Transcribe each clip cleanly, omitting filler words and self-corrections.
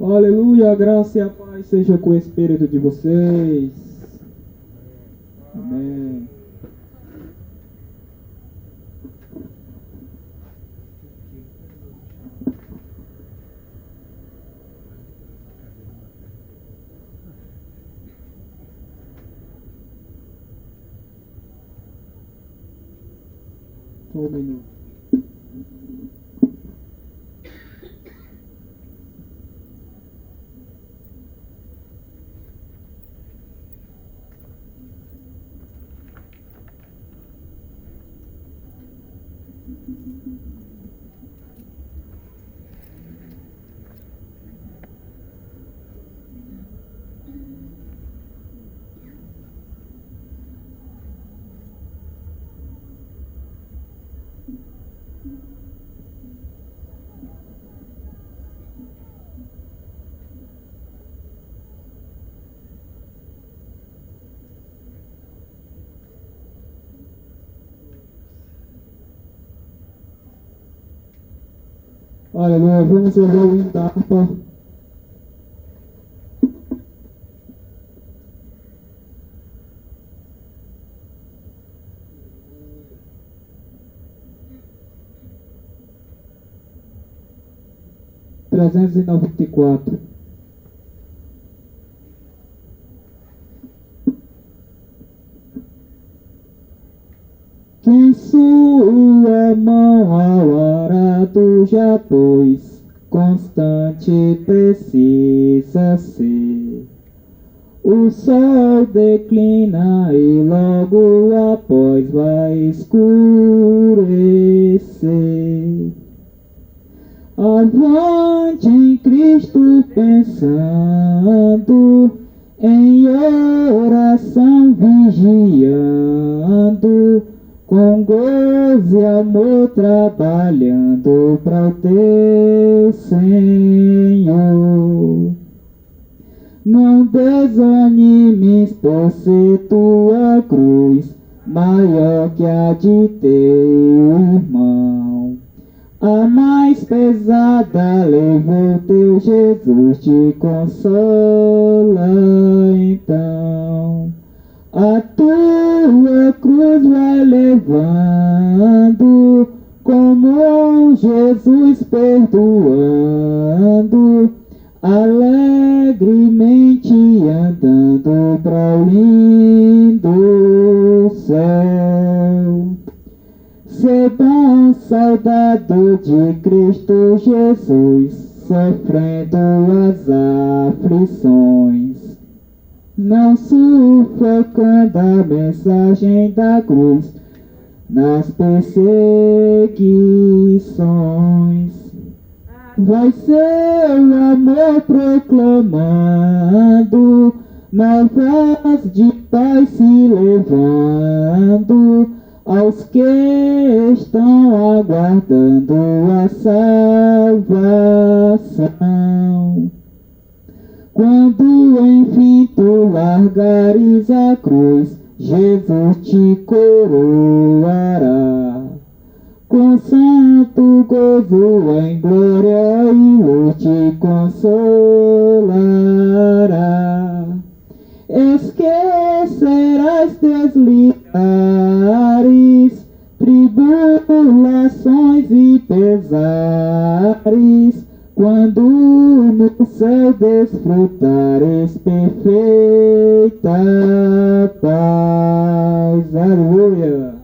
Aleluia, a graça e a paz seja com o espírito de vocês. Amém. Só um minuto. Aleluia, vamos orar o hino da harpa. (394) Quem sua mão ao arado já pôs, constante precisa ser. O sol declina e logo após vai escurecer. Avante em Cristo pensando, em oração vigiando, com gozo e amor trabalhando para o teu Senhor. Não desanimes por ser tua cruz maior que a de teu irmão. A mais pesada levou teu Jesus, te consola então. A tua cruz vai levando, como Jesus perdoando, alegremente andando para o lindo céu. Ser bom soldado de Cristo Jesus, sofrendo as aflições, não sufocando a mensagem da cruz nas perseguições. Vai seu amor proclamando, novas de paz se levando, aos que estão aguardando a salvação. Quando enfim tu largares a cruz, Jesus te coroará com santo gozo em glória e luz te consolará. Esquecerás teus ligares, tribulações e pesares, quando no céu desfrutares perfeita paz. Aleluia.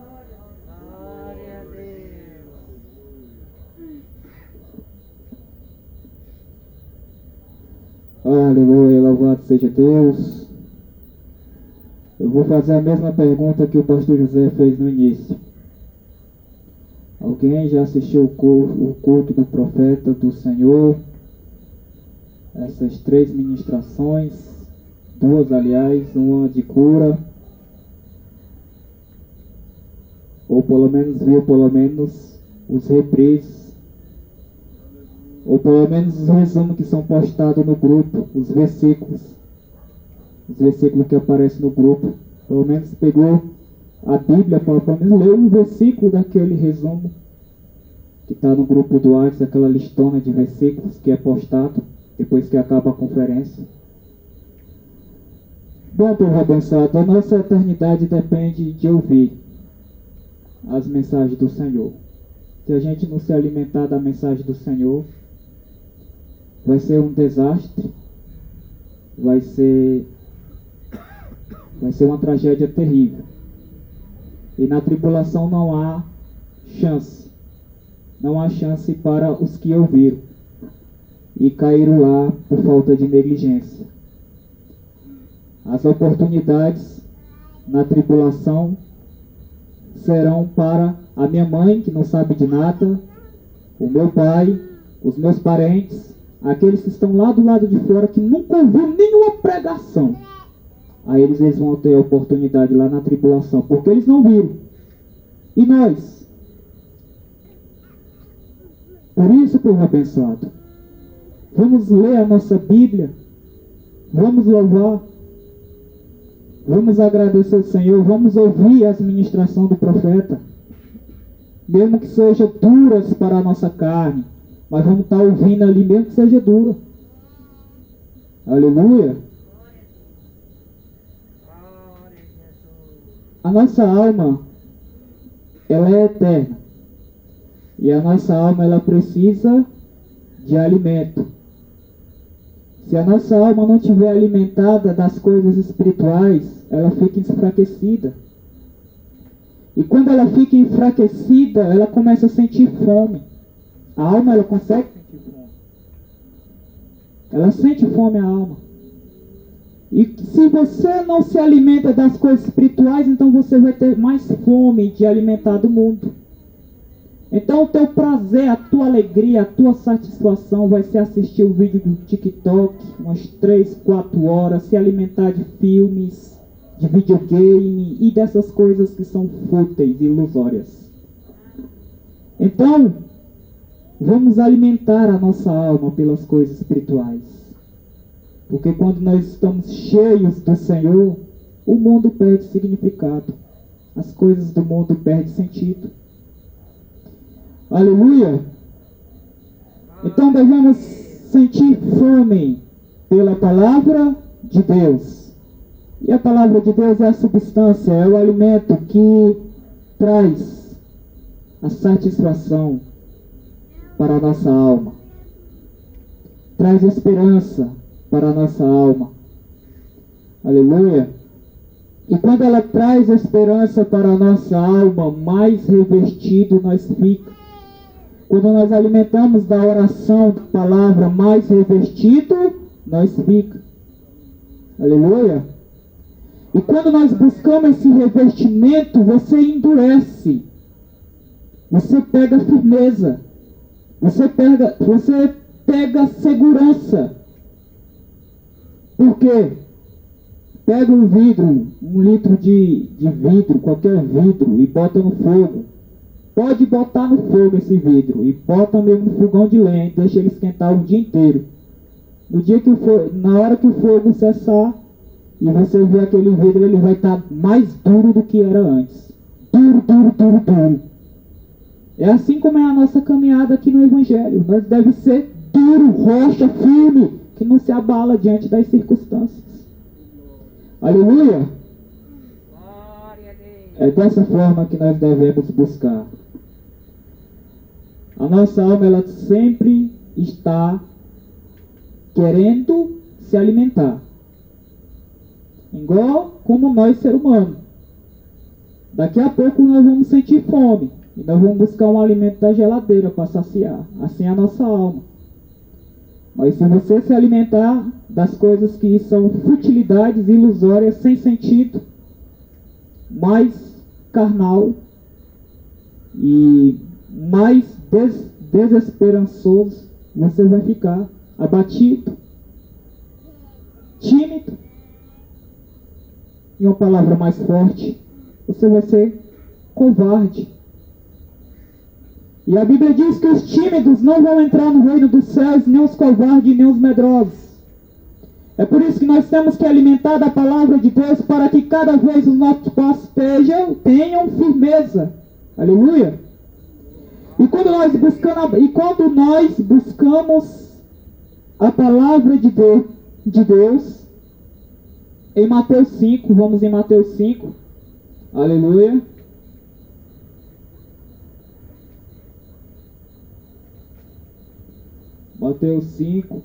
Aleluia, louvado seja Deus. Eu vou fazer a mesma pergunta que o pastor José fez no início. Alguém já assistiu o culto do profeta do Senhor? Essas 3 ministrações, 2 aliás, uma de cura, ou pelo menos viu os reprises, ou pelo menos os resumos que são postados no grupo, os versículos que aparecem no grupo. Pelo menos pegou a Bíblia, pelo menos leu um versículo daquele resumo que está no grupo do WhatsApp, aquela listona de versículos que é postado. depois que acaba a conferência. Bom, povo abençoado, a nossa eternidade depende de ouvir as mensagens do Senhor. Se a gente não se alimentar da mensagem do Senhor, vai ser um desastre, vai ser uma tragédia terrível. E na tribulação não há chance. Não há chance para os que ouviram e caíram lá por falta de negligência. As oportunidades na tribulação serão para a minha mãe, que não sabe de nada, o meu pai, os meus parentes, aqueles que estão lá do lado de fora, que nunca ouviram nenhuma pregação. Aí eles vão ter a oportunidade lá na tribulação, porque eles não viram. E nós? Por isso, povo abençoado, vamos ler a nossa Bíblia, vamos louvar, vamos agradecer ao Senhor, vamos ouvir as ministrações do profeta, mesmo que sejam duras para a nossa carne, mas vamos estar ouvindo ali, mesmo que seja dura. Aleluia. A nossa alma, ela é eterna. E a nossa alma, ela precisa de alimento. Se a nossa alma não estiver alimentada das coisas espirituais, ela fica enfraquecida. E quando ela fica enfraquecida, ela começa a sentir fome. A alma, ela consegue sentir fome. Ela sente fome, a alma. E se você não se alimenta das coisas espirituais, então você vai ter mais fome de alimentar do mundo. Então o teu prazer, a tua alegria, a tua satisfação vai ser assistir o vídeo do TikTok, umas 3, 4 horas, se alimentar de filmes, de videogame e dessas coisas que são fúteis e ilusórias. Então, vamos alimentar a nossa alma pelas coisas espirituais. Porque quando nós estamos cheios do Senhor, o mundo perde significado. As coisas do mundo perdem sentido. Aleluia! Então devemos sentir fome pela palavra de Deus. E a palavra de Deus é a substância, é o alimento que traz a satisfação para a nossa alma. Traz esperança para a nossa alma. Aleluia! E quando ela traz esperança para a nossa alma, mais revestido nós ficamos. Quando nós alimentamos da oração, da palavra, mais revestido nós ficamos. Aleluia! E quando nós buscamos esse revestimento, você endurece. Você pega firmeza. Você pega segurança. Por quê? Pega um vidro, 1 litro de vidro, qualquer vidro, e bota no fogo. Pode botar no fogo esse vidro, e bota mesmo no fogão de lenha, e deixa ele esquentar o dia inteiro. Na hora que o fogo cessar, e você ver aquele vidro, ele vai estar mais duro do que era antes. Duro, duro, duro, duro. É assim como é a nossa caminhada aqui no Evangelho. Nós devemos ser duro, rocha, firme, que não se abala diante das circunstâncias. Aleluia! É dessa forma que nós devemos buscar. A nossa alma, ela sempre está querendo se alimentar. Igual como nós, ser humano. Daqui a pouco nós vamos sentir fome. E nós vamos buscar um alimento da geladeira para saciar. Assim é a nossa alma. Mas se você se alimentar das coisas que são futilidades, ilusórias, sem sentido, mais carnal e mais desesperançoso, você vai ficar abatido, tímido. E uma palavra mais forte, você vai ser covarde. E a Bíblia diz que os tímidos não vão entrar no reino dos céus, nem os covardes, nem os medrosos. É por isso que nós temos que alimentar da palavra de Deus, para que cada vez os nossos passos tenham firmeza. Aleluia! E quando nós buscamos a palavra de Deus em Mateus 5. Vamos em Mateus 5. Aleluia. Mateus 5.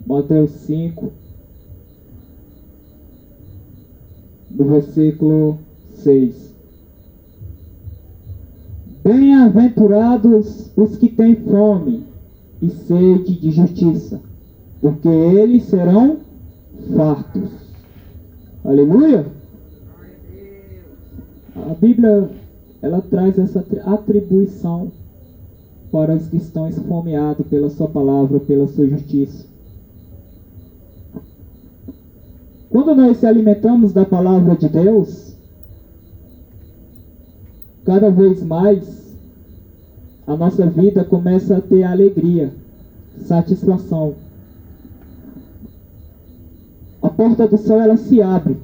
Mateus 5, do versículo 6. Bem-aventurados os que têm fome e sede de justiça, porque eles serão fartos. Aleluia! A Bíblia, ela traz essa atribuição para os que estão esfomeados pela sua palavra, pela sua justiça. Quando nós se alimentamos da palavra de Deus, cada vez mais a nossa vida começa a ter alegria, satisfação. A porta do céu, ela se abre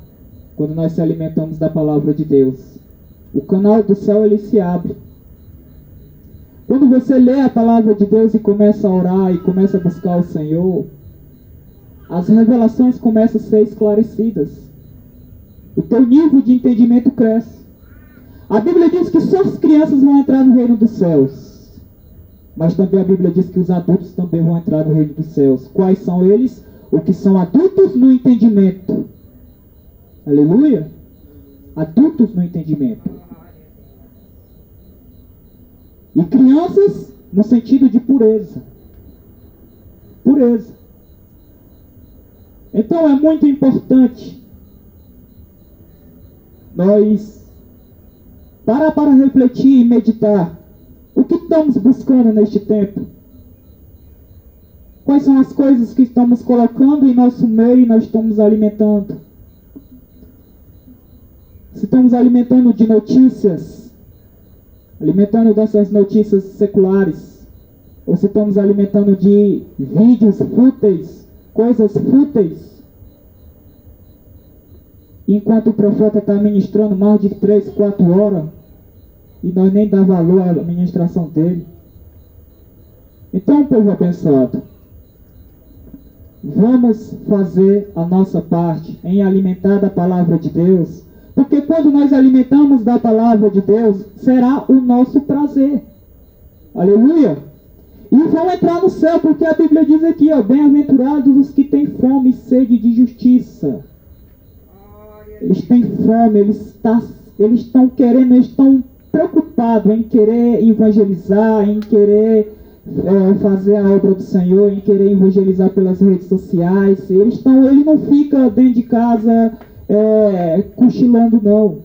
quando nós se alimentamos da palavra de Deus. O canal do céu, ele se abre. Quando você lê a palavra de Deus e começa a orar e começa a buscar o Senhor, as revelações começam a ser esclarecidas. O teu nível de entendimento cresce. A Bíblia diz que só as crianças vão entrar no reino dos céus. Mas também a Bíblia diz que os adultos também vão entrar no reino dos céus. Quais são eles? Os que são adultos no entendimento. Aleluia! Adultos no entendimento. E crianças no sentido de pureza. Pureza. Então é muito importante nós parar para refletir e meditar. O que estamos buscando neste tempo? Quais são as coisas que estamos colocando em nosso meio e nós estamos alimentando? Se estamos alimentando de notícias, alimentando dessas notícias seculares, ou se estamos alimentando de vídeos fúteis, coisas fúteis, enquanto o profeta está ministrando mais de 3, 4 horas, e nós nem dá valor à ministração dele. Então, povo abençoado, vamos fazer a nossa parte em alimentar da palavra de Deus, porque quando nós alimentamos da palavra de Deus, será o nosso prazer. Aleluia! E vão entrar no céu, porque a Bíblia diz aqui, ó, bem-aventurados os que têm fome e sede de justiça. Eles têm fome, eles estão querendo, eles estão preocupados em querer evangelizar, em querer fazer a obra do Senhor, em querer evangelizar pelas redes sociais. Ele não fica dentro de casa cochilando, não.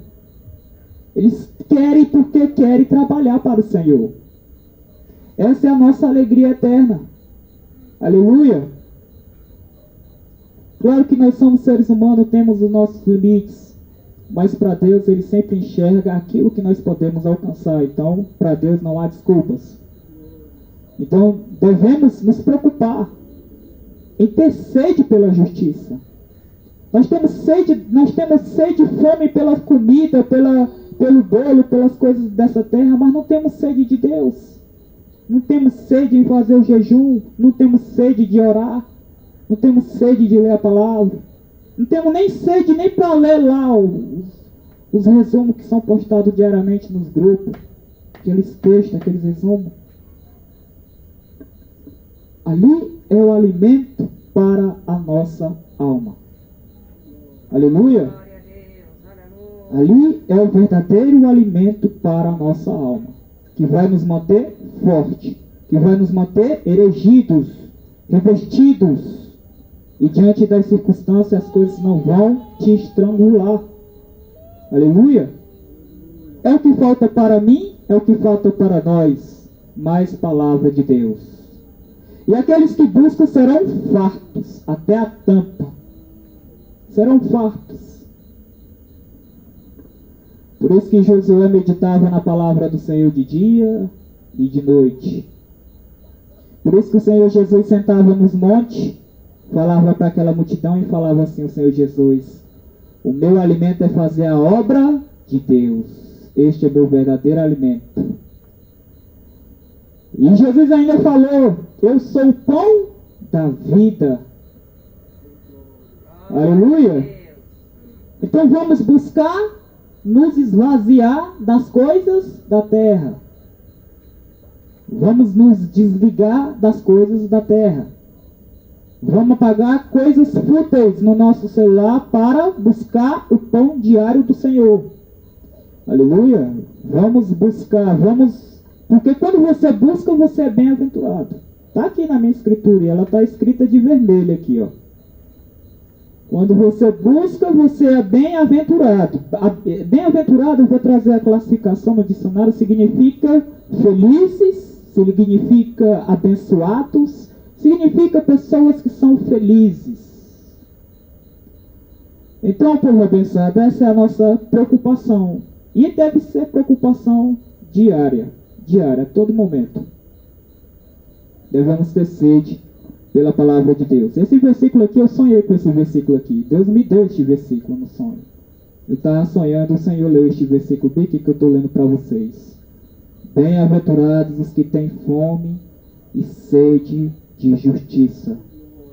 Eles querem porque querem trabalhar para o Senhor. Essa é a nossa alegria eterna. Aleluia! Claro que nós somos seres humanos, temos os nossos limites. Mas para Deus, Ele sempre enxerga aquilo que nós podemos alcançar. Então, para Deus não há desculpas. Então, devemos nos preocupar em ter sede pela justiça. Nós temos sede e fome pela comida, pelo bolo, pelas coisas dessa terra, mas não temos sede de Deus. Não temos sede em fazer o jejum, não temos sede de orar, não temos sede de ler a palavra, não temos nem sede nem para ler lá os resumos que são postados diariamente nos grupos, aqueles textos, aqueles resumos. Ali é o alimento para a nossa alma. Aleluia! Ali é o verdadeiro alimento para a nossa alma, que vai nos manter forte, que vai nos manter erigidos, revestidos, e diante das circunstâncias as coisas não vão te estrangular. Aleluia! É o que falta para mim, é o que falta para nós, mais palavra de Deus. E aqueles que buscam serão fartos, até a tampa. Serão fartos. Por isso que Josué meditava na palavra do Senhor de dia e de noite. Por isso que o Senhor Jesus sentava nos montes, falava para aquela multidão e falava assim, o Senhor Jesus: o meu alimento é fazer a obra de Deus. Este é meu verdadeiro alimento. E Jesus ainda falou: eu sou o pão da vida. Aleluia! Então vamos buscar nos esvaziar das coisas da terra. Vamos nos desligar das coisas da terra. Vamos apagar coisas fúteis no nosso celular para buscar o pão diário do Senhor. Aleluia! Vamos buscar, porque quando você busca, você é bem-aventurado. Está aqui na minha escritura, e ela está escrita de vermelho aqui, ó. Quando você busca, você é bem-aventurado. Bem-aventurado, eu vou trazer a classificação no dicionário, significa felizes, significa abençoados, significa pessoas que são felizes. Então, povo abençoado, essa é a nossa preocupação. E deve ser preocupação diária, a todo momento. Devemos ter sede pela palavra de Deus. Esse versículo aqui, eu sonhei com esse versículo aqui. Deus me deu este versículo no sonho. Eu estava sonhando, o Senhor leu este versículo bem que eu estou lendo para vocês. Bem-aventurados os que têm fome e sede de justiça,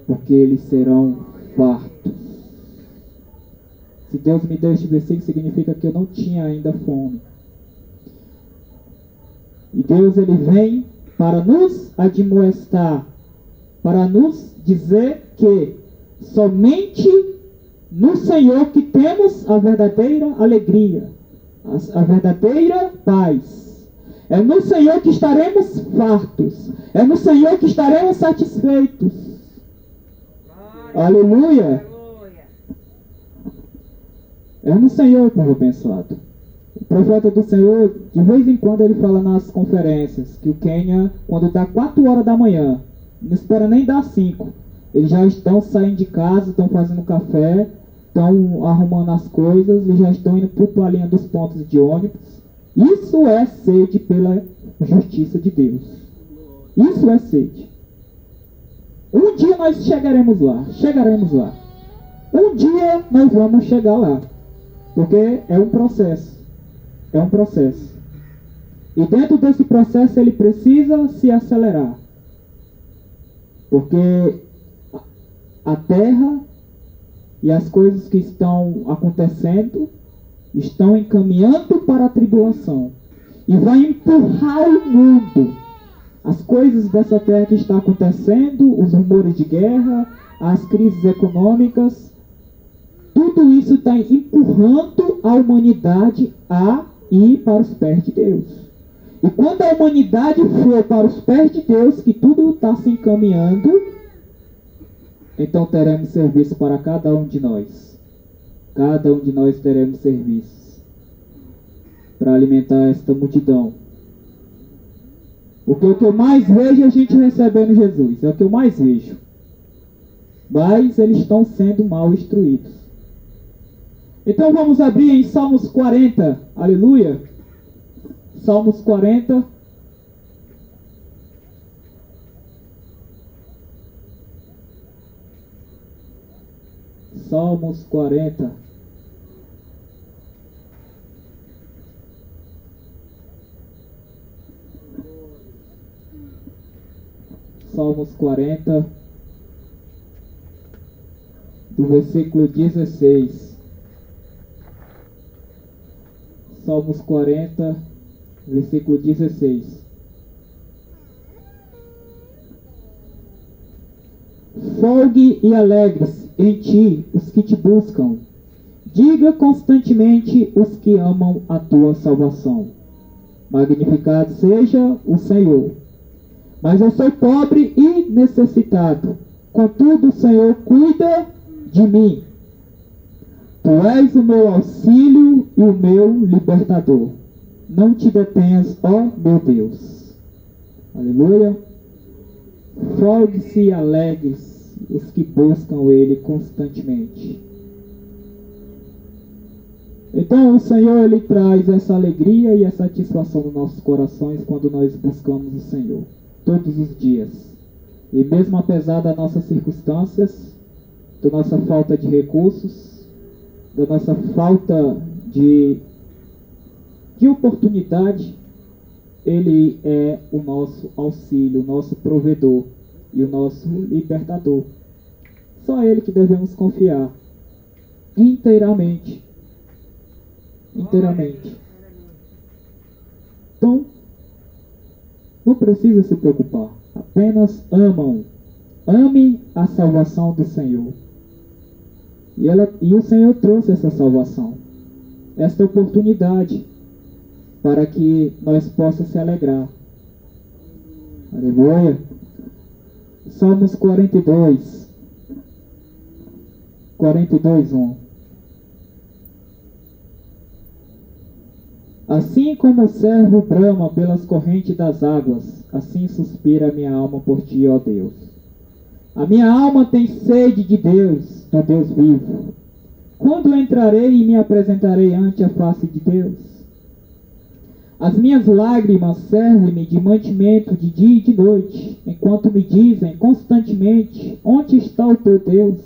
porque eles serão fartos. Se Deus me deu este versículo, significa que eu não tinha ainda fome. E Deus, ele vem para nos admoestar, para nos dizer que somente no Senhor que temos a verdadeira alegria, a verdadeira paz. É no Senhor que estaremos fartos. É no Senhor que estaremos satisfeitos. Aleluia! É no Senhor, povo abençoado. O profeta do Senhor, de vez em quando, ele fala nas conferências que o Quênia, quando dá 4 horas da manhã, não espera nem dar 5, eles já estão saindo de casa, estão fazendo café, estão arrumando as coisas e já estão indo para a linha dos pontos de ônibus. Isso é sede pela justiça de Deus. Isso é sede. Um dia nós chegaremos lá. Um dia nós vamos chegar lá. Porque é um processo. E dentro desse processo ele precisa se acelerar. Porque a terra e as coisas que estão acontecendo estão encaminhando para a tribulação. E vai empurrar o mundo. As coisas dessa terra que está acontecendo, os rumores de guerra, as crises econômicas, tudo isso está empurrando a humanidade a ir para os pés de Deus. E quando a humanidade for para os pés de Deus, que tudo está se encaminhando, então teremos serviço para cada um de nós. Cada um de nós teremos serviços para alimentar esta multidão. Porque o que eu mais vejo é a gente recebendo Jesus. É o que eu mais vejo. Mas eles estão sendo mal instruídos. Então vamos abrir em Salmos 40. Aleluia. Salmos 40. Salmos 40. Salmos 40, do versículo 16. Salmos 40, versículo 16. Folgue e alegre-se em ti os que te buscam. Diga constantemente os que amam a tua salvação. Magnificado seja o Senhor. Mas eu sou pobre e necessitado. Contudo, o Senhor cuida de mim. Tu és o meu auxílio e o meu libertador. Não te detenhas, ó meu Deus. Aleluia. Folgue-se e alegre-se os que buscam Ele constantemente. Então o Senhor, Ele traz essa alegria e essa satisfação nos nossos corações quando nós buscamos o Senhor, todos os dias. E mesmo apesar das nossas circunstâncias, da nossa falta de recursos, da nossa falta de oportunidade, Ele é o nosso auxílio, o nosso provedor e o nosso libertador. Só Ele que devemos confiar inteiramente. Inteiramente. Então, não precisa se preocupar. Apenas ame a salvação do Senhor. E o Senhor trouxe essa salvação, esta oportunidade, para que nós possamos se alegrar. Aleluia. Salmos 42, 1. Assim como o servo brama pelas correntes das águas, assim suspira a minha alma por ti, ó Deus. A minha alma tem sede de Deus, do Deus vivo. Quando entrarei e me apresentarei ante a face de Deus? As minhas lágrimas servem-me de mantimento de dia e de noite, enquanto me dizem constantemente: onde está o teu Deus?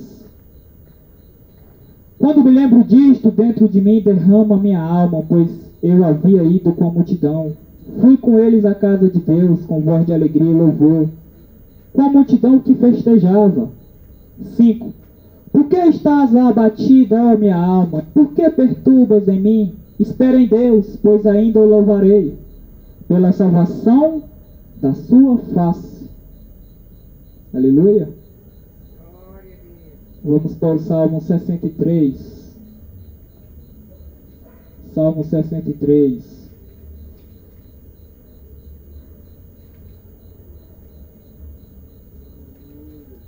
Quando me lembro disto, dentro de mim derrama a minha alma, pois eu havia ido com a multidão. Fui com eles à casa de Deus, com voz de alegria e louvor, com a multidão que festejava. 5. Por que estás abatida, ó minha alma? Por que perturbas em mim? Espera em Deus, pois ainda o louvarei, pela salvação da sua face. Aleluia. Vamos para o Salmo 63. Salmo 63.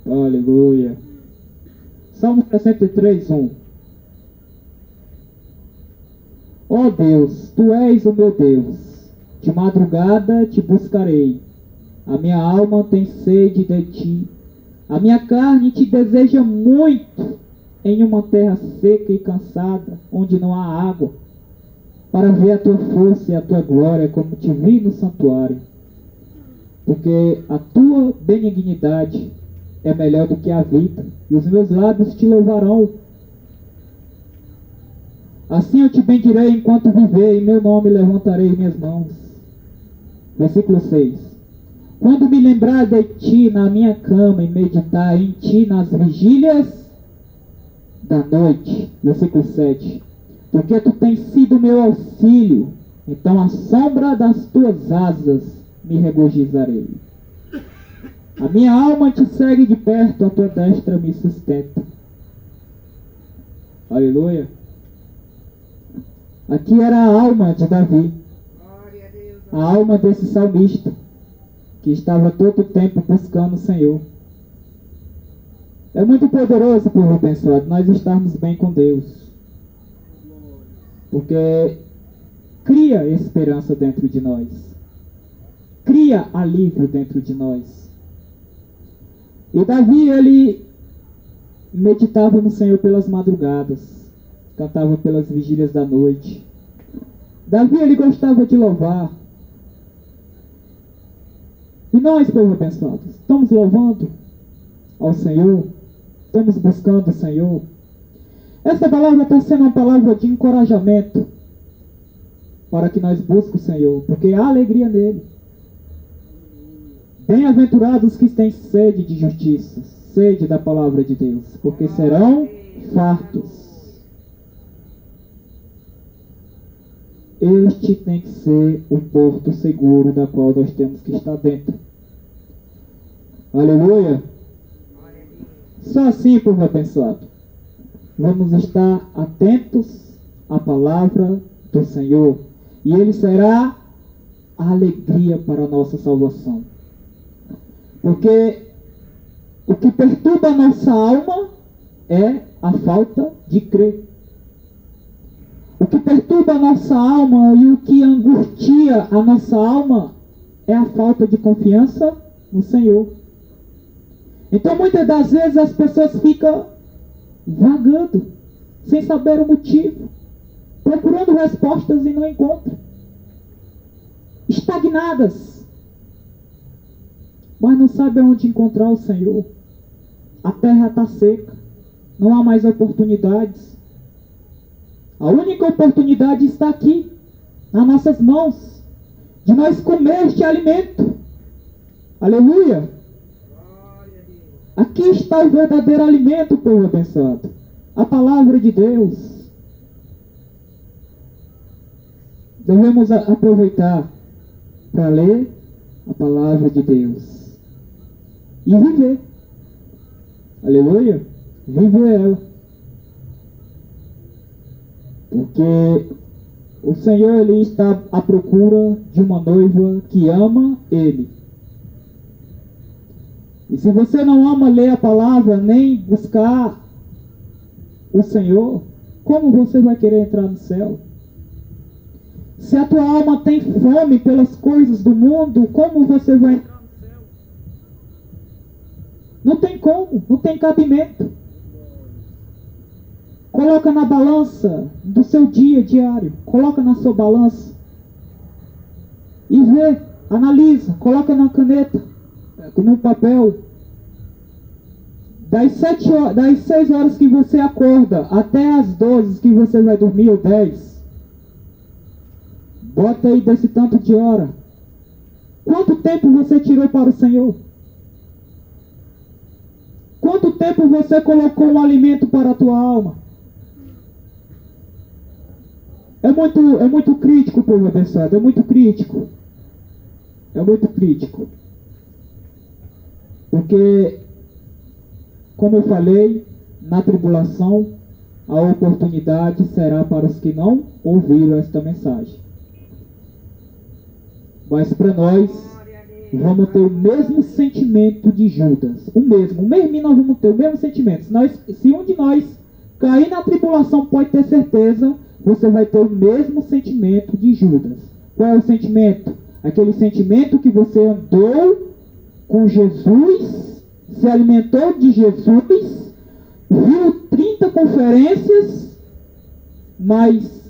Aleluia. Salmo 63, 1. Ó Deus, Tu és o meu Deus, de madrugada te buscarei. A minha alma tem sede de Ti. A minha carne te deseja muito em uma terra seca e cansada, onde não há água, para ver a Tua força e a Tua glória, como te vi no santuário. Porque a Tua benignidade é melhor do que a vida, e os meus lábios te louvarão. Assim eu te bendirei enquanto viver, em meu nome levantarei minhas mãos. Versículo 6. Quando me lembrar de Ti na minha cama e meditar em Ti nas vigílias da noite. Versículo 7. Porque Tu tens sido meu auxílio, então à sombra das Tuas asas me regozijarei. A minha alma te segue de perto, a Tua destra me sustenta. Aleluia. Aqui era a alma de Davi, a alma desse salmista, que estava todo o tempo buscando o Senhor. É muito poderoso, povo abençoado, nós estarmos bem com Deus, porque cria esperança dentro de nós, cria alívio dentro de nós. E Davi, ele meditava no Senhor pelas madrugadas, cantava pelas vigílias da noite. Davi, ele gostava de louvar. E nós, povo abençoado, estamos louvando ao Senhor, estamos buscando o Senhor. Essa palavra está sendo uma palavra de encorajamento para que nós busquemos o Senhor, porque há alegria nele. Bem-aventurados que têm sede de justiça, sede da palavra de Deus, porque serão fartos. Este tem que ser o porto seguro da qual nós temos que estar dentro. Aleluia. Só assim, povo abençoado, vamos estar atentos à palavra do Senhor, e Ele será a alegria para a nossa salvação. Porque o que perturba a nossa alma é a falta de crer. O que perturba a nossa alma e o que angustia a nossa alma é a falta de confiança no Senhor. Então muitas das vezes as pessoas ficam vagando, sem saber o motivo. procurando respostas e não encontra. Estagnadas, mas não sabe aonde encontrar o Senhor. A terra está seca, não há mais oportunidades. A única oportunidade está aqui, nas nossas mãos, de nós comer este alimento. Aleluia! Aqui está o verdadeiro alimento, povo abençoado. A palavra de Deus. Devemos aproveitar para ler a palavra de Deus e viver. Aleluia! Viver ela. Porque o Senhor, Ele está à procura de uma noiva que ama Ele. E se você não ama ler a palavra, nem buscar o Senhor, como você vai querer entrar no céu? Se a tua alma tem fome pelas coisas do mundo, como você vai entrar no céu? Não tem como, não tem cabimento. Coloca na balança do seu dia diário, coloca na sua balança e vê, analisa, coloca na caneta, no papel. Das 6 horas que você acorda até as 12 que você vai dormir, ou 10, bota aí desse tanto de hora. Quanto tempo você tirou para o Senhor? Quanto tempo você colocou um alimento para a tua alma? É muito crítico, povo abençoado, é muito crítico. É muito crítico. Porque, como eu falei, na tribulação, a oportunidade será para os que não ouviram esta mensagem. Mas para nós, vamos ter o mesmo sentimento de Judas. O mesmo nós vamos ter o mesmo sentimento. Se um de nós cair na tribulação, pode ter certeza, você vai ter o mesmo sentimento de Judas. Qual é o sentimento? Aquele sentimento que você andou com Jesus, se alimentou de Jesus, viu 30 conferências, mas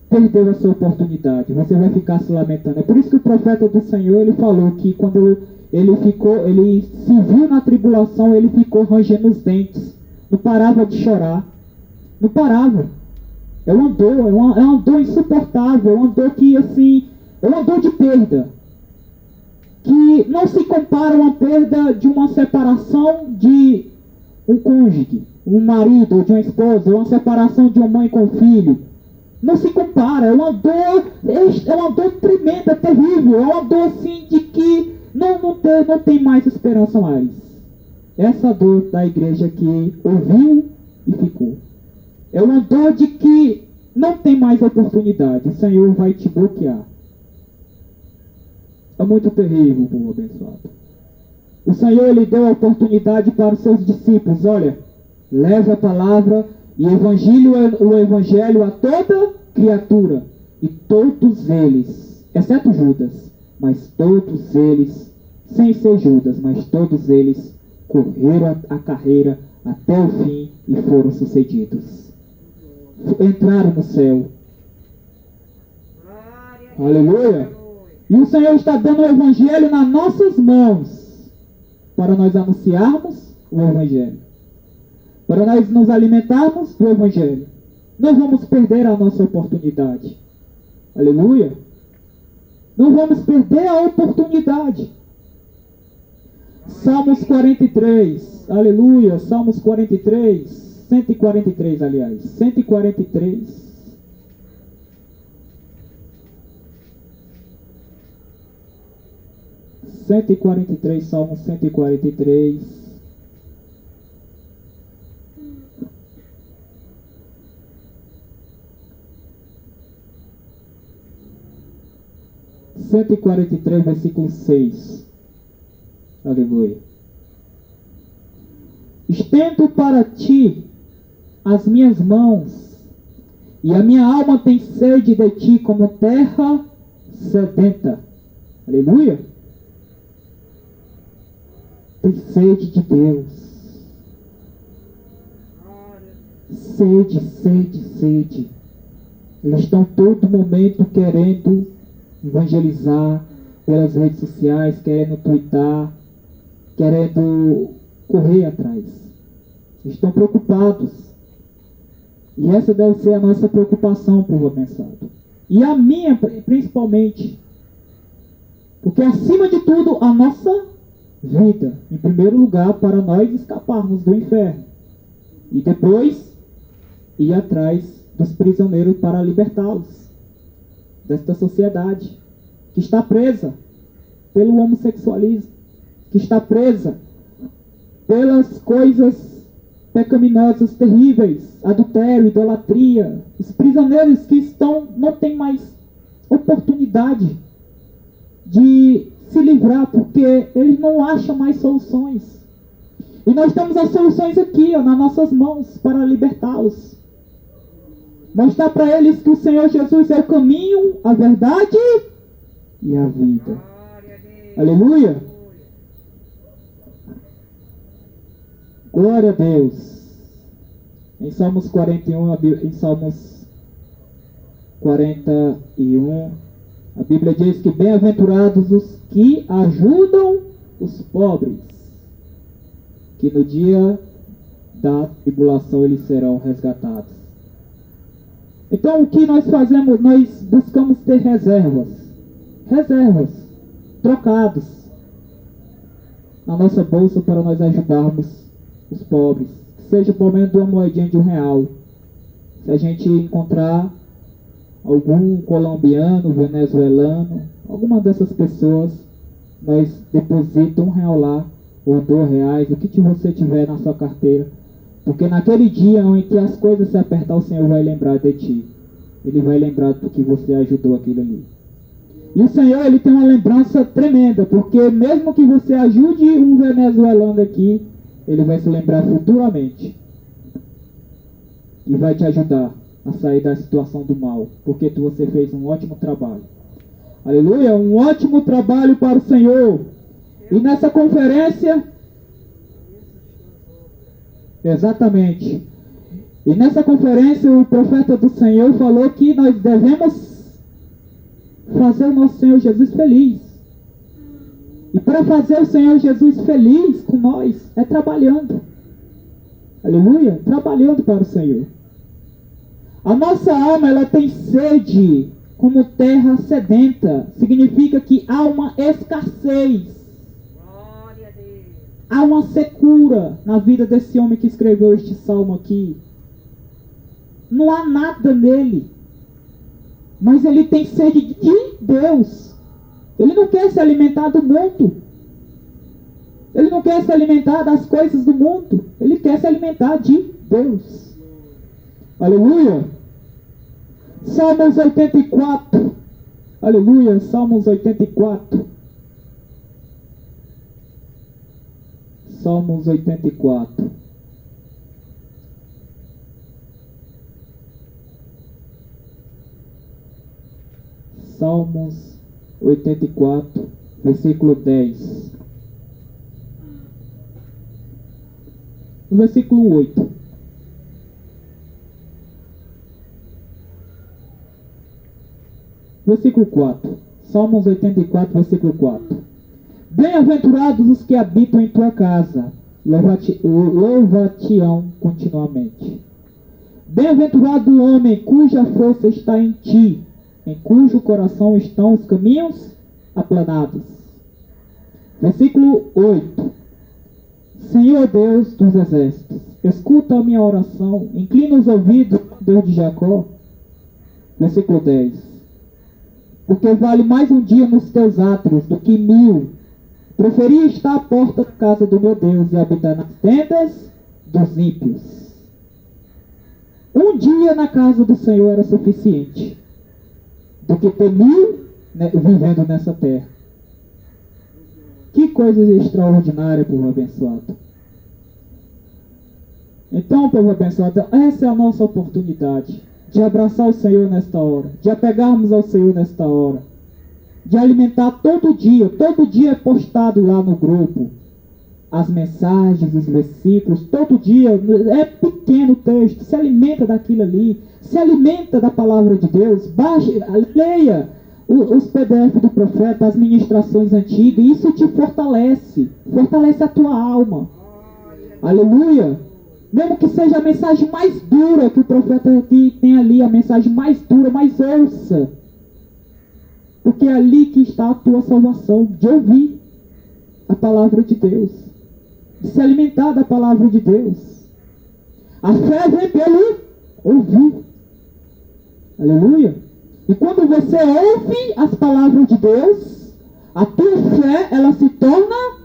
perdeu a sua oportunidade. Você vai ficar se lamentando. É por isso que o profeta do Senhor, ele falou que quando ele se viu na tribulação, ele ficou rangendo os dentes. Não parava de chorar. Não parava. É uma dor insuportável, é uma dor que, assim, é uma dor de perda, que não se compara a uma perda de uma separação de um cônjuge, um marido ou de uma esposa, ou uma separação de uma mãe com um filho. Não se compara, é uma dor tremenda, terrível, é uma dor assim de que não tem mais esperança mais. Essa dor da igreja que ouviu e ficou. É uma dor de que não tem mais oportunidade. O Senhor vai te bloquear. É muito terrível, povo abençoado. O Senhor, Ele deu a oportunidade para os seus discípulos. Olha, leve a palavra e o evangelho a toda criatura. E todos eles, exceto Judas, mas todos eles, sem ser Judas, mas todos eles correram a carreira até o fim e foram sucedidos. Entraram no céu. Aleluia. E o Senhor está dando o evangelho nas nossas mãos para nós anunciarmos o evangelho, para nós nos alimentarmos do evangelho. Não vamos perder a nossa oportunidade. Aleluia. Não vamos perder a oportunidade. Salmos 43. Aleluia. Salmos 43. 143, aliás. 143. Salmo 143. Versículo 6. Aleluia. Estendo para ti as minhas mãos, e a minha alma tem sede de ti como terra sedenta. Aleluia. Tem sede de Deus. Sede. Eles estão todo momento querendo evangelizar pelas redes sociais, querendo twittar, querendo correr atrás. Estão preocupados. E essa deve ser a nossa preocupação, povo abençoado. E a minha, principalmente. Porque acima de tudo, a nossa vida. Em primeiro lugar, para nós escaparmos do inferno. E depois, ir atrás dos prisioneiros para libertá-los desta sociedade que está presa pelo homossexualismo, que está presa pelas coisas pecaminosas, terríveis, adultério, idolatria. Os prisioneiros que não têm mais oportunidade de se livrar, porque eles não acham mais soluções. E nós temos as soluções aqui, nas nossas mãos, para libertá-los. Mostrar para eles que o Senhor Jesus é o caminho, a verdade e a vida. Aleluia! Glória a Deus. Em Salmos 41, em Salmos 41, a Bíblia diz que bem-aventurados os que ajudam os pobres, que no dia da tribulação eles serão resgatados. Então o que nós fazemos? Nós buscamos ter reservas, trocados na nossa bolsa para nós ajudarmos os pobres, seja pelo menos uma moedinha de R$1. Se a gente encontrar algum colombiano, venezuelano, alguma dessas pessoas, nós depositamos R$1 lá, ou R$2, o que você tiver na sua carteira, porque naquele dia em que as coisas se apertar, o Senhor vai lembrar de ti. Ele vai lembrar do que você ajudou aquilo ali. E o Senhor, Ele tem uma lembrança tremenda, porque mesmo que você ajude um venezuelano aqui, Ele vai se lembrar futuramente. E vai te ajudar a sair da situação do mal, porque você fez um ótimo trabalho. Aleluia, um ótimo trabalho para o Senhor. E nessa conferência, exatamente, e nessa conferência o profeta do Senhor falou que nós devemos fazer o nosso Senhor Jesus feliz. E para fazer o Senhor Jesus feliz com nós, é trabalhando. Aleluia, trabalhando para o Senhor. A nossa alma, ela tem sede como terra sedenta. Significa que há uma escassez. Glória a Deus. Há uma secura na vida desse homem que escreveu este salmo aqui. Não há nada nele. Mas ele tem sede de Deus. Ele não quer se alimentar do mundo. Ele não quer se alimentar das coisas do mundo. Ele quer se alimentar de Deus. Aleluia. Salmos 84. Aleluia. Salmos 84. Salmos 84. Salmos 84, versículo 10. No versículo 8. Versículo 4. Salmos 84, versículo 4. Bem-aventurados os que habitam em tua casa, louva-te-ão continuamente. Bem-aventurado o homem cuja força está em ti, em cujo coração estão os caminhos aplanados. Versículo 8. Senhor Deus dos exércitos, escuta a minha oração, inclina os ouvidos, Deus de Jacó. Versículo 10. Porque vale mais um dia nos teus átrios do que 1000. Preferia estar à porta da casa do meu Deus e habitar nas tendas dos ímpios. Um dia na casa do Senhor era suficiente do que ter 1000 vivendo nessa terra. Que coisa extraordinária, povo abençoado. Então, povo abençoado, essa é a nossa oportunidade de abraçar o Senhor nesta hora, de apegarmos ao Senhor nesta hora, de alimentar todo dia é postado lá no grupo as mensagens, os versículos, todo dia, é pequeno o texto, se alimenta daquilo ali, se alimenta da palavra de Deus, baixe, leia os PDF do profeta, as ministrações antigas, isso te fortalece a tua alma. Aleluia! Mesmo que seja a mensagem mais dura que o profeta aqui tem ali, a mensagem mais dura, mais ouça. Porque é ali que está a tua salvação, de ouvir a palavra de Deus, de se alimentar da palavra de Deus. A fé vem pelo ouvir. Aleluia! E quando você ouve as palavras de Deus, a tua fé, ela se torna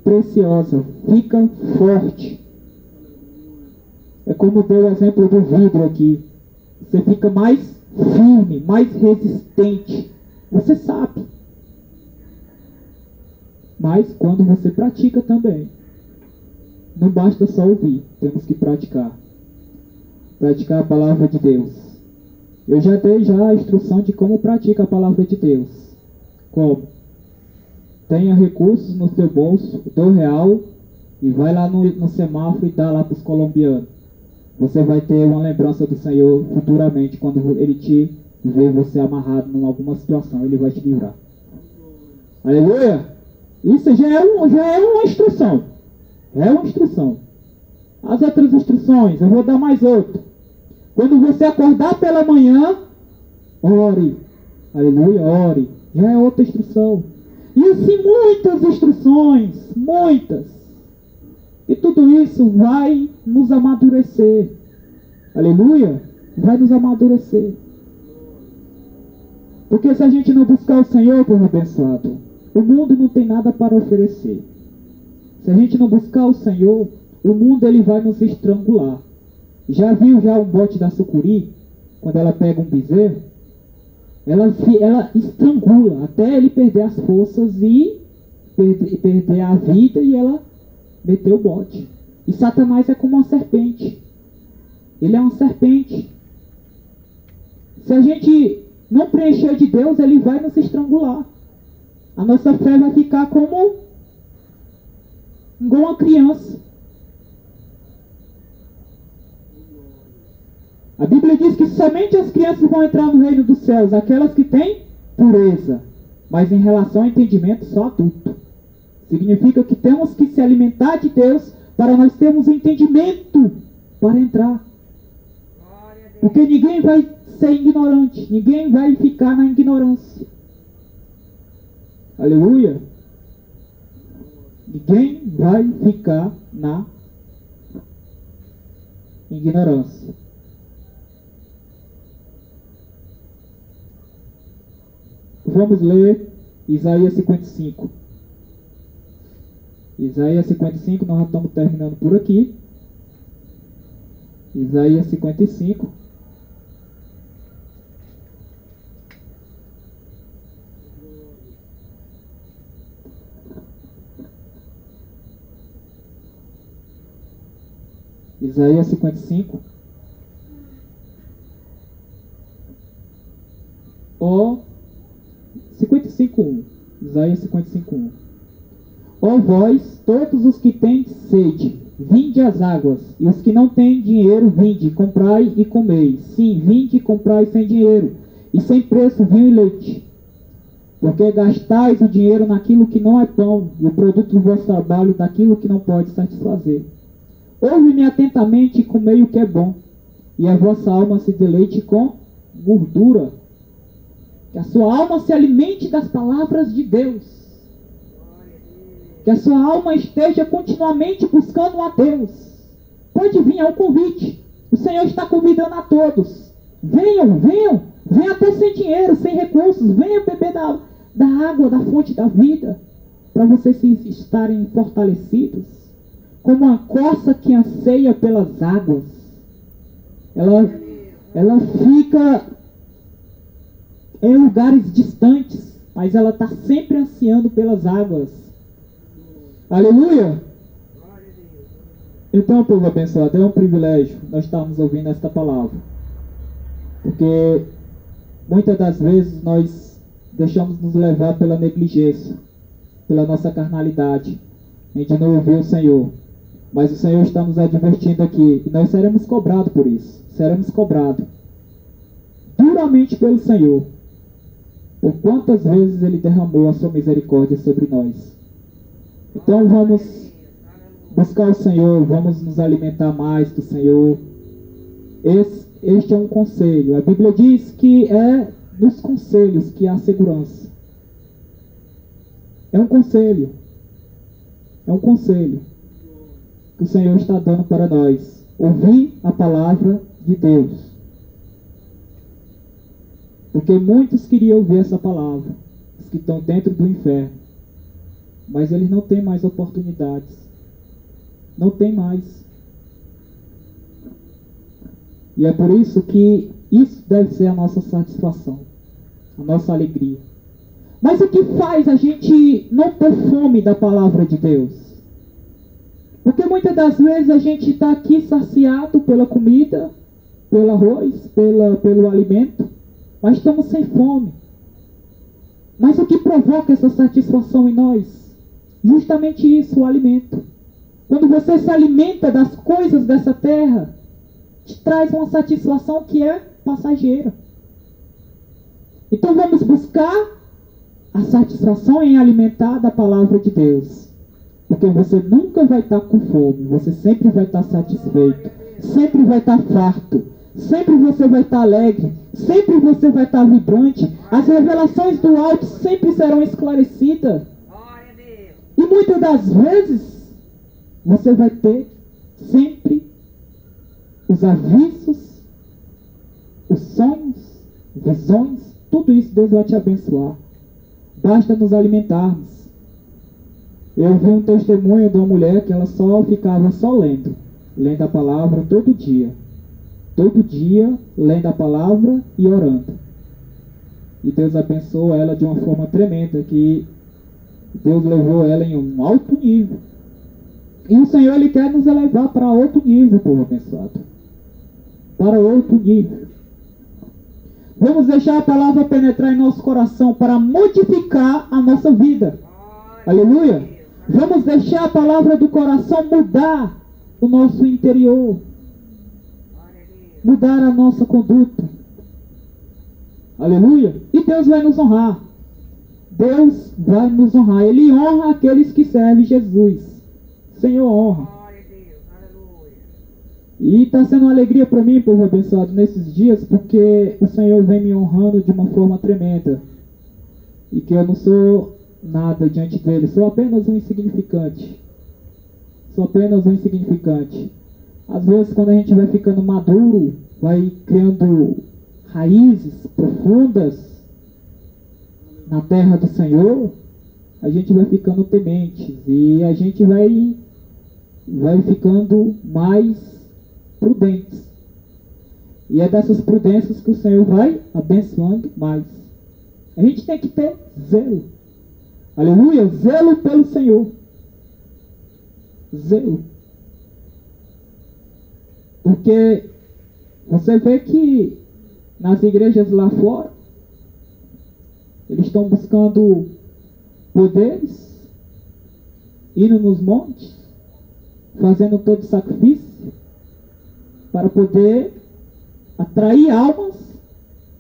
preciosa, fica forte. É como deu o exemplo do vidro aqui. Você fica mais firme, mais resistente. Você sabe. Mas quando você pratica também, não basta só ouvir, temos que praticar. Praticar a palavra de Deus. Eu já dei a instrução de como pratica a palavra de Deus. Como? Tenha recursos no seu bolso, R$2, e vai lá no semáforo e dá lá para os colombianos. Você vai ter uma lembrança do Senhor futuramente, quando Ele te ver você amarrado em alguma situação, Ele vai te livrar. Aleluia! Isso já é uma instrução. É uma instrução. As outras instruções, eu vou dar mais outra. Quando você acordar pela manhã, ore. Aleluia, ore. Já é outra instrução. E assim muitas instruções, muitas. E tudo isso vai nos amadurecer. Aleluia, vai nos amadurecer. Porque se a gente não buscar o Senhor, povo abençoado, o mundo não tem nada para oferecer. Se a gente não buscar o Senhor, o mundo ele vai nos estrangular. Já viu um bote da sucuri? Quando ela pega um bezerro, ela estrangula até ele perder as forças e perder a vida, e ela meter o bote. E Satanás é como uma serpente. Ele é uma serpente. Se a gente não preencher de Deus, ele vai nos estrangular. A nossa fé vai ficar como igual uma criança. A Bíblia diz que somente as crianças vão entrar no reino dos céus, aquelas que têm pureza. Mas em relação ao entendimento, só adulto. Significa que temos que se alimentar de Deus para nós termos entendimento para entrar. Porque ninguém vai ser ignorante, ninguém vai ficar na ignorância. Aleluia! Ninguém vai ficar na ignorância. Vamos ler Isaías 55. Isaías 55, nós já estamos terminando por aqui. Isaías 55. Isaías 55. Ó 55:1. Isaías 55:1. Ó vós, todos os que têm sede, vinde às águas, e os que não têm dinheiro, vinde, comprai e comei. Sim, vinde e comprai sem dinheiro, e sem preço vinho e leite. Porque gastais o dinheiro naquilo que não é pão, e o produto do vosso trabalho daquilo que não pode satisfazer. Ouve-me atentamente e comei o que é bom, e a vossa alma se deleite com gordura. Que a sua alma se alimente das palavras de Deus. Que a sua alma esteja continuamente buscando a Deus. Pode vir, é um convite. O Senhor está convidando a todos. Venham, venham. Venham até sem dinheiro, sem recursos. Venham beber da água, da fonte da vida. Para vocês estarem fortalecidos. Como uma corça que anseia pelas águas. Ela fica em lugares distantes, mas ela está sempre ansiando pelas águas. Aleluia! Então, povo abençoado, é um privilégio nós estarmos ouvindo esta palavra. Porque muitas das vezes nós deixamos nos levar pela negligência, pela nossa carnalidade. A gente não ouviu o Senhor. Mas o Senhor está nos advertindo aqui. E nós seremos cobrados por isso. Seremos cobrados duramente pelo Senhor. Por quantas vezes Ele derramou a sua misericórdia sobre nós. Então vamos buscar o Senhor. Vamos nos alimentar mais do Senhor. Este é um conselho. A Bíblia diz que é nos conselhos que há segurança. É um conselho. É um conselho que o Senhor está dando para nós. Ouvir a palavra de Deus. Porque muitos queriam ouvir essa palavra. Os que estão dentro do inferno. Mas eles não têm mais oportunidades. Não tem mais. E é por isso que isso deve ser a nossa satisfação. A nossa alegria. Mas o que faz a gente não ter fome da palavra de Deus? Porque muitas das vezes a gente está aqui saciado pela comida, pelo arroz, pelo alimento, mas estamos sem fome. Mas o que provoca essa satisfação em nós? Justamente isso, o alimento. Quando você se alimenta das coisas dessa terra, te traz uma satisfação que é passageira. Então vamos buscar a satisfação em alimentar da palavra de Deus. Porque você nunca vai estar com fome. Você sempre vai estar satisfeito. Sempre vai estar farto. Sempre você vai estar alegre. Sempre você vai estar vibrante. As revelações do alto sempre serão esclarecidas. E muitas das vezes você vai ter sempre os avisos, os sonhos, visões. Tudo isso Deus vai te abençoar. Basta nos alimentarmos. Eu vi um testemunho de uma mulher que ela ficava só lendo a palavra todo dia, lendo a palavra e orando. E Deus abençoou ela de uma forma tremenda, que Deus levou ela em um alto nível. E o Senhor, Ele quer nos elevar para outro nível, povo abençoado. Para outro nível. Vamos deixar a palavra penetrar em nosso coração para modificar a nossa vida. Aleluia. Vamos deixar a palavra do coração mudar o nosso interior. Mudar a nossa conduta. Aleluia. E Deus vai nos honrar. Deus vai nos honrar. Ele honra aqueles que servem Jesus. Senhor honra. E está sendo uma alegria para mim, povo abençoado, nesses dias, porque o Senhor vem me honrando de uma forma tremenda. E que eu não sou nada diante dele, sou apenas um insignificante. Às vezes, quando a gente vai ficando maduro, vai criando raízes profundas na terra do Senhor, a gente vai ficando temente e a gente vai ficando mais prudentes. E é dessas prudências que o Senhor vai abençoando mais. A gente tem que ter zelo. Aleluia, zelo pelo Senhor. Zelo. Porque você vê que nas igrejas lá fora, eles estão buscando poderes, indo nos montes, fazendo todo sacrifício, para poder atrair almas,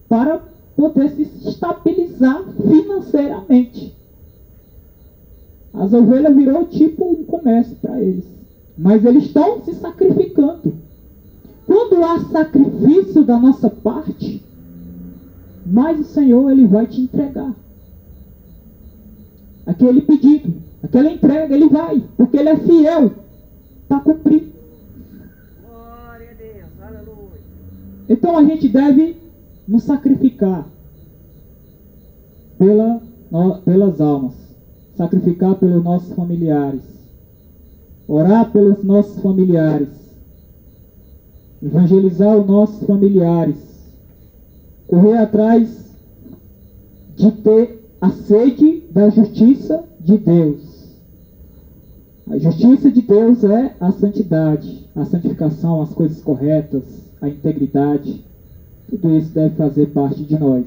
para poder se estabilizar financeiramente. As ovelhas virou tipo um comércio para eles. Mas eles estão se sacrificando. Quando há sacrifício da nossa parte, mais o Senhor Ele vai te entregar. Aquele pedido, aquela entrega, Ele vai. Porque Ele é fiel para cumprir. Glória a Deus, aleluia. Então a gente deve nos sacrificar pelas almas. Sacrificar pelos nossos familiares. Orar pelos nossos familiares. Evangelizar os nossos familiares. Correr atrás de ter a sede da justiça de Deus. A justiça de Deus é a santidade, a santificação, as coisas corretas, a integridade. Tudo isso deve fazer parte de nós.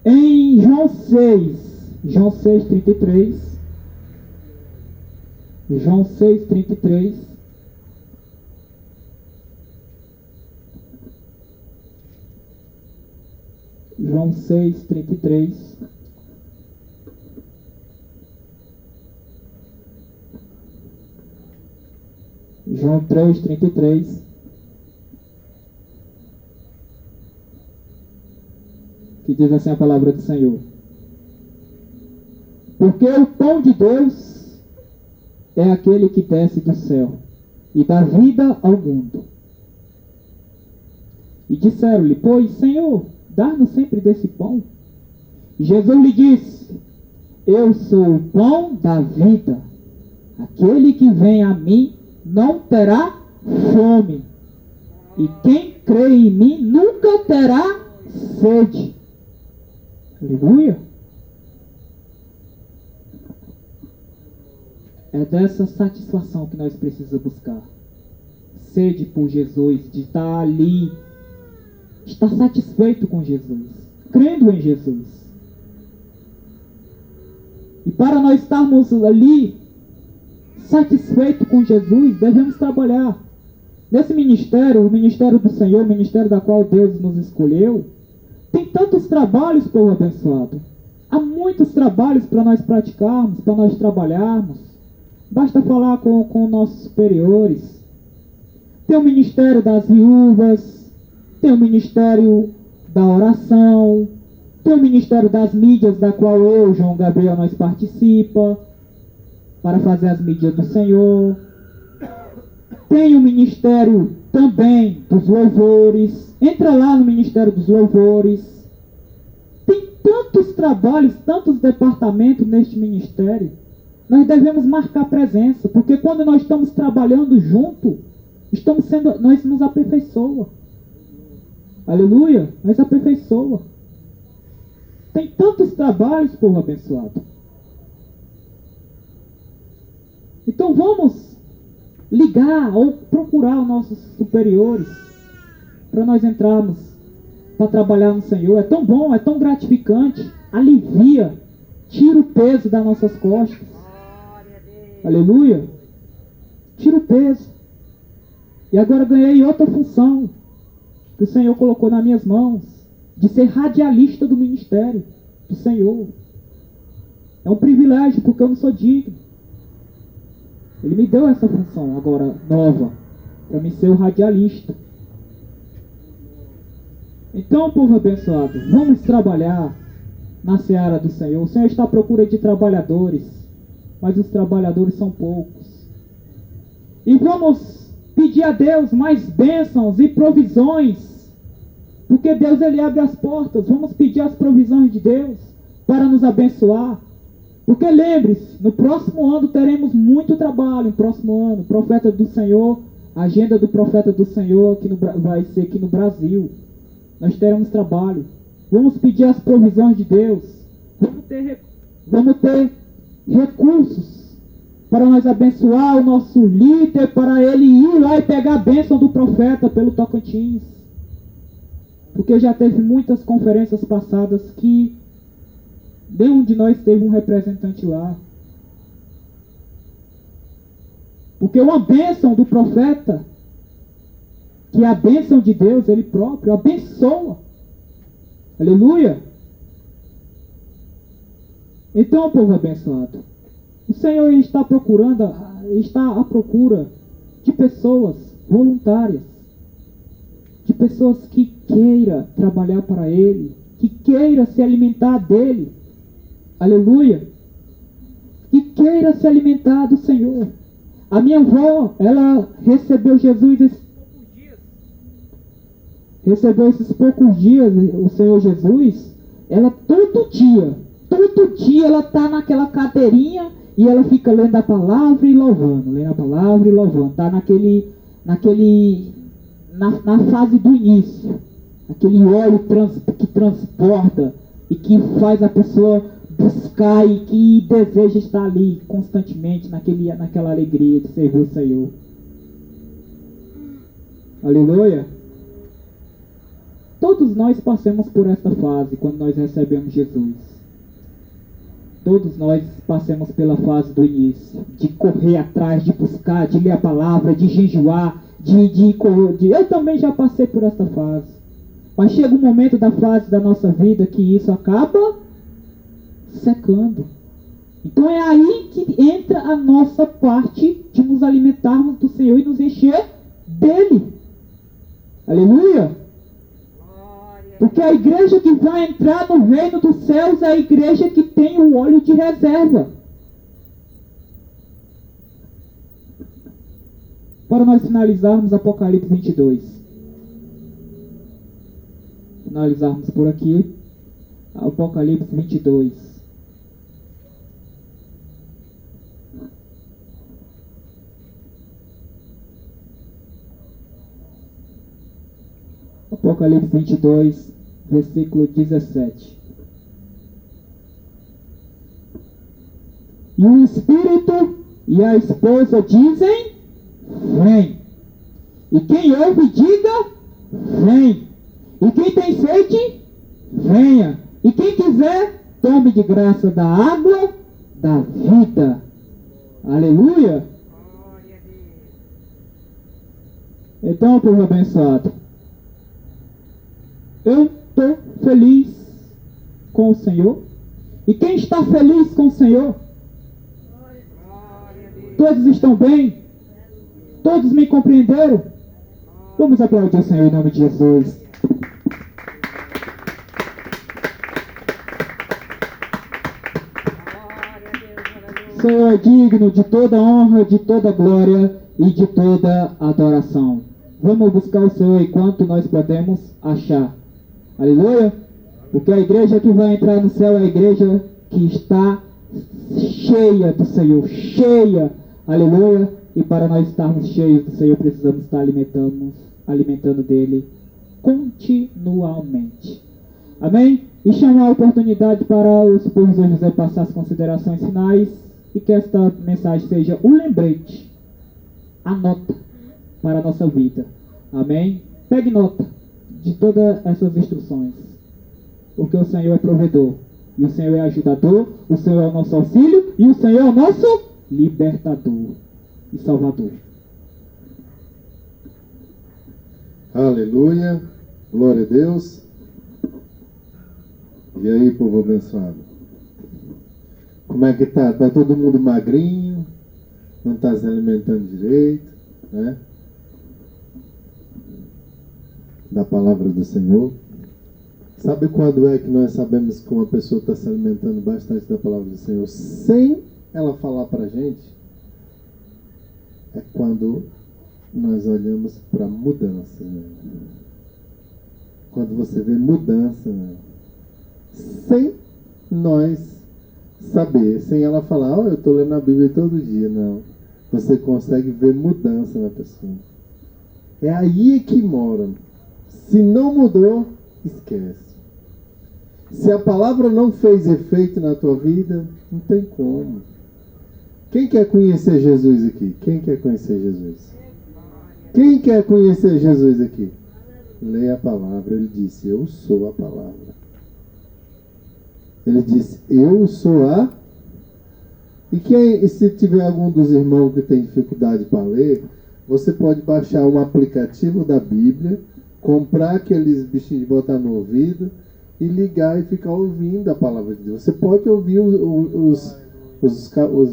Em João 6:33, João 6:33. João 6:33. João 3:33. Que diz assim a palavra do Senhor: porque o pão de Deus é aquele que desce do céu e dá vida ao mundo. E disseram-lhe: pois, Senhor, dá-nos sempre desse pão. E Jesus lhe disse: eu sou o pão da vida. Aquele que vem a mim não terá fome, e quem crê em mim nunca terá sede. Aleluia! É dessa satisfação que nós precisamos buscar. Sede por Jesus, de estar ali, estar satisfeito com Jesus, crendo em Jesus. E para nós estarmos ali, satisfeitos com Jesus, devemos trabalhar. Nesse ministério, o ministério do Senhor, o ministério da qual Deus nos escolheu, tem tantos trabalhos, povo abençoado. Há muitos trabalhos para nós praticarmos, para nós trabalharmos. Basta falar com nossos superiores. Tem o ministério das viúvas, tem o ministério da oração, tem o ministério das mídias, da qual eu, João Gabriel, nós participamos, para fazer as mídias do Senhor. Tem o ministério também dos louvores. Entra lá no ministério dos louvores. Tem tantos trabalhos, tantos departamentos neste ministério. Nós devemos marcar presença, porque quando nós estamos trabalhando junto, nós nos aperfeiçoa. Aleluia, nós aperfeiçoa. Tem tantos trabalhos, povo abençoado. Então vamos ligar ou procurar os nossos superiores para nós entrarmos para trabalhar no Senhor. É tão bom, é tão gratificante, alivia, tira o peso das nossas costas. Aleluia, tira o peso. E agora ganhei outra função que o Senhor colocou nas minhas mãos, de ser radialista do ministério do Senhor. É um privilégio, porque eu não sou digno. Ele me deu essa função agora nova, para mim ser o radialista. Então, povo abençoado, vamos trabalhar na seara do Senhor. O Senhor está à procura de trabalhadores, mas os trabalhadores são poucos. E vamos pedir a Deus mais bênçãos e provisões, porque Deus, Ele abre as portas. Vamos pedir as provisões de Deus para nos abençoar. Porque lembre-se, no próximo ano teremos muito trabalho. No próximo ano, profeta do Senhor, a agenda do profeta do Senhor vai ser aqui no Brasil. Nós teremos trabalho. Vamos pedir as provisões de Deus. Vamos ter recursos para nós abençoar o nosso líder, para ele ir lá e pegar a bênção do profeta pelo Tocantins. Porque já teve muitas conferências passadas que nenhum de nós teve um representante lá. Porque uma bênção do profeta, que é a bênção de Deus, Ele próprio abençoa. Aleluia! Então, povo abençoado, o Senhor está à procura de pessoas voluntárias, de pessoas que queiram trabalhar para Ele, que queiram se alimentar dEle. Aleluia! E queira se alimentar do Senhor. A minha avó, ela recebeu Jesus esses poucos dias, o Senhor Jesus. Ela todo dia ela está naquela cadeirinha e ela fica lendo a palavra e louvando, está na fase do início, aquele óleo que transporta e que faz a pessoa buscar e que deseja estar ali constantemente naquela alegria de servir o Senhor. Aleluia! Todos nós passamos por esta fase quando nós recebemos Jesus. todos nós passemos pela fase do início, de correr atrás, de buscar, de ler a palavra, de jejuar, eu também já passei por essa fase. Mas chega um momento da fase da nossa vida que isso acaba secando. Então é aí que entra a nossa parte de nos alimentarmos do Senhor e nos encher dele. Aleluia! Porque a igreja que vai entrar no reino dos céus é a igreja que tem o óleo de reserva. Para nós finalizarmos Apocalipse 22. Finalizarmos por aqui. Apocalipse 22. Apocalipse 22, versículo 17. E o Espírito e a esposa dizem: vem. E quem ouve, diga: vem. E quem tem sede, venha. E quem quiser, tome de graça da água da vida. Aleluia. Então, povo abençoado, eu estou feliz com o Senhor. E quem está feliz com o Senhor? Todos estão bem? Todos me compreenderam? Vamos aplaudir o Senhor em nome de Jesus. O Senhor é digno de toda honra, de toda glória e de toda adoração. Vamos buscar o Senhor enquanto nós podemos achar. Aleluia! Porque a igreja que vai entrar no céu é a igreja que está cheia do Senhor, cheia, aleluia, e para nós estarmos cheios do Senhor, precisamos estar alimentando dele continuamente, amém? E chamar a oportunidade para o supervisor José passar as considerações finais, e que esta mensagem seja um lembrete, a nota para a nossa vida, amém? Pegue nota de todas essas instruções, porque o Senhor é provedor, e o Senhor é ajudador, o Senhor é o nosso auxílio, e o Senhor é o nosso libertador e salvador. Aleluia, glória a Deus. E aí, povo abençoado, como é que tá? Tá todo mundo magrinho, não está se alimentando direito, né? Da palavra do Senhor. Sabe quando é que nós sabemos que uma pessoa está se alimentando bastante da palavra do Senhor sem ela falar para a gente? É quando nós olhamos para mudança, né? Quando você vê mudança, né? Sem nós saber, sem ela falar: eu estou lendo a Bíblia todo dia. Não, você consegue ver mudança na pessoa. É aí que mora. Se não mudou, esquece. Se a palavra não fez efeito na tua vida, não tem como. Quem quer conhecer Jesus aqui? Quem quer conhecer Jesus? Quem quer conhecer Jesus aqui? Leia a palavra. Ele disse: eu sou a palavra. Ele disse: eu sou a... E se tiver algum dos irmãos que tem dificuldade para ler, você pode baixar um aplicativo da Bíblia, comprar aqueles bichinhos de botar no ouvido e ligar e ficar ouvindo a palavra de Deus. Você pode ouvir os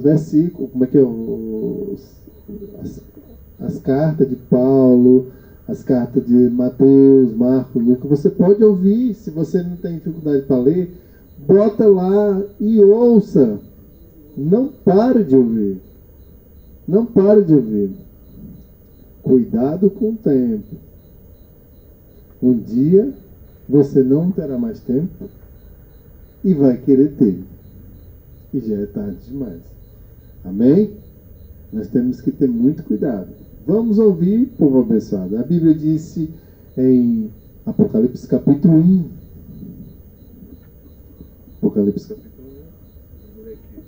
versículos, como é que é? As cartas de Paulo, as cartas de Mateus, Marcos, Lucas. Você pode ouvir. Se você não tem dificuldade para ler, bota lá e ouça. Não pare de ouvir. Não pare de ouvir. Cuidado com o tempo. Um dia você não terá mais tempo e vai querer ter. E já é tarde demais. Amém? Nós temos que ter muito cuidado. Vamos ouvir, povo abençoado. A Bíblia disse em Apocalipse capítulo 1. Apocalipse capítulo 1. Vamos ler aqui.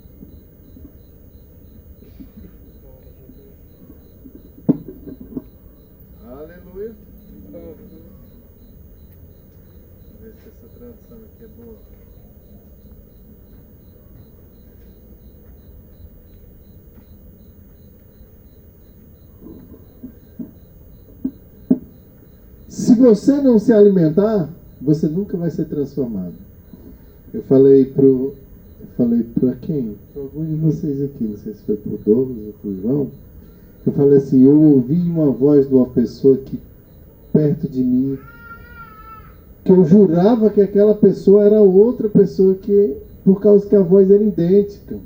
Aleluia. Vamos ver se essa tradução aqui é boa. Se você não se alimentar, você nunca vai ser transformado. Eu falei para quem? Para alguns de vocês aqui, não sei se foi para o Douglas ou para o João. Eu falei assim, eu ouvi uma voz de uma pessoa que perto de mim, que eu jurava que aquela pessoa era outra pessoa, que por causa que a voz era idêntica.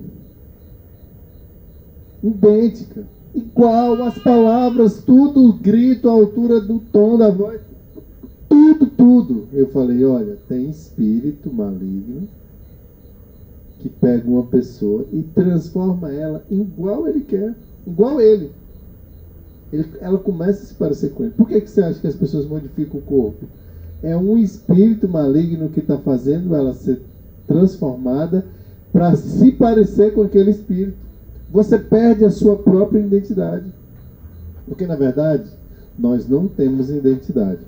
Idêntica. Igual, as palavras, tudo, o grito, a altura do tom da voz, tudo. Eu falei, olha, tem espírito maligno que pega uma pessoa e transforma ela igual ele quer, igual ele. Ela começa a se parecer com ele. Por que você acha que as pessoas modificam o corpo? É um espírito maligno que está fazendo ela ser transformada para se parecer com aquele espírito. Você perde a sua própria identidade. Porque, na verdade, nós não temos identidade.